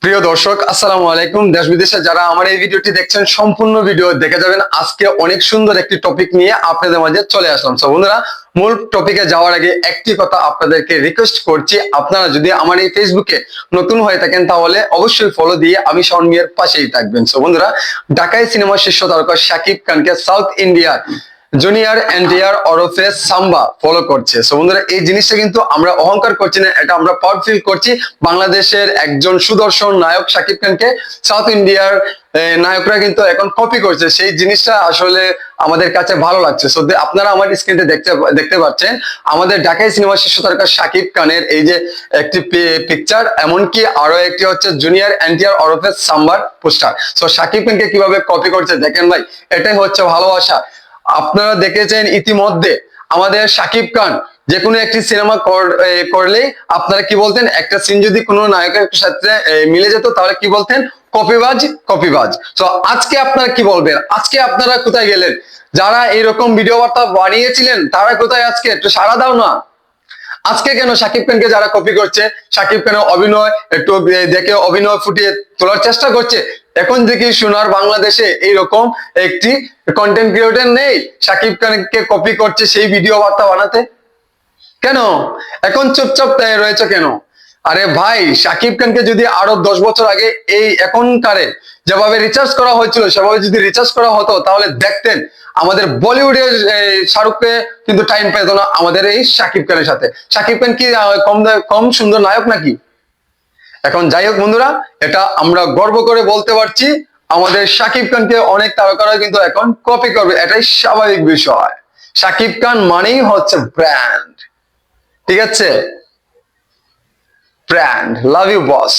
প্রিয় দর্শক, আসসালামু আলাইকুম। দেশ বিদেশে যারা আমার এই ভিডিওটি দেখছেন, সম্পূর্ণ ভিডিও দেখে যাবেন। আজকে অনেক সুন্দর একটি টপিক নিয়ে আপনাদের মাঝে চলে আসলাম। সো বন্ধুরা, মূল টপিকে যাওয়ার আগে একটি কথা আপনাদেরকে রিকোয়েস্ট করছি, আপনারা যদি আমার এই ফেসবুকে নতুন হয়ে থাকেন তাহলে অবশ্যই ফলো দিয়ে আমি শাওন মিয়ার পাশেই থাকবেন। সো বন্ধুরা, ঢাকাই সিনেমার শীর্ষ তারকা শাকিব খানকে সাউথ ইন্ডিয়ার জুনিয়র এনটিআর ওরফে সাম্বা ফলো করছে। সো বন্ধুরা, এই জিনিসটা কিন্তু আমরা অহংকার করছি না, এটা আমরা প্রাউড ফিল করছি। বাংলাদেশের একজন সুদর্শন নায়ক শাকিব খানকে সাউথ ইন্ডিয়ার নায়করা কিন্তু এখন কপি করছে, সেই জিনিসটা আসলে আমাদের কাছে ভালো লাগছে। সো আপনারা আমার স্ক্রিনে দেখতে পাচ্ছেন আমাদের ঢাকাই সিনেমার শীর্ষ তারকা শাকিব খানের এই যে একটি পিকচার, এমনকি আরো একটি হচ্ছে জুনিয়র এনটিআর ওরফে সাম্বার পোস্টার। সো শাকিব খানকে কিভাবে কপি করছে দেখেন ভাই, এটাই হচ্ছে ভালোবাসা। আপনারা দেখেছেন ইতিমধ্যে আমাদের শাকিব খান যে কোনো একটি সিনেমা করলেই আপনারা কি বলতেন, একটা সিন যদি কোনো নায়কের সাথে মিলে যেত তাহলে কি বলতেন, কপিবাজ কপিবাজ। তো আজকে আপনারা কি বলবেন, আজকে আপনারা কোথায় গেলেন? যারা এরকম ভিডিও বার্তা বানিয়েছিলেন তারা কোথায় আজকে? একটু সাড়া দাও না। আজকে কেন শাকিব খানকে যারা কপি করছে, শাকিব খানের অভিনয় একটু দেখে অভিনয় ফুটিয়ে তোলার চেষ্টা করছে, এখন দেখি সোনার বাংলাদেশে এইরকম একটি কন্টেন্ট ক্রিয়েটর নেই শাকিব খানকে কপি করছে সেই ভিডিও বার্তা বানাতে? কেন এখন চুপচাপ রয়েছে কেন? আরে ভাই, শাকিব খানকে যদি আরো 10 বছর আগে এই এখনকারে যেভাবে রিচার্জ করা হয়েছিল সেভাবে যদি রিচার্জ করা হতো তাহলে দেখতেন আমাদের বলিউডের শাহরুখকে কিন্তু টাইম পেত না আমাদের এই শাকিব খানের সাথে। শাকিব খান কি কম সুন্দর নায়ক নাকি? এখন যাই হোক বন্ধুরা, এটা আমরা গর্ব করে বলতে পারছি আমাদের শাকিব খানকে অনেক তারকারা কিন্তু এখন কপি করবে, এটাই স্বাভাবিক বিষয়। শাকিব খান মানেই হচ্ছে ব্র্যান্ড, ঠিক আছে? ব্র্যান্ড। Love you boss.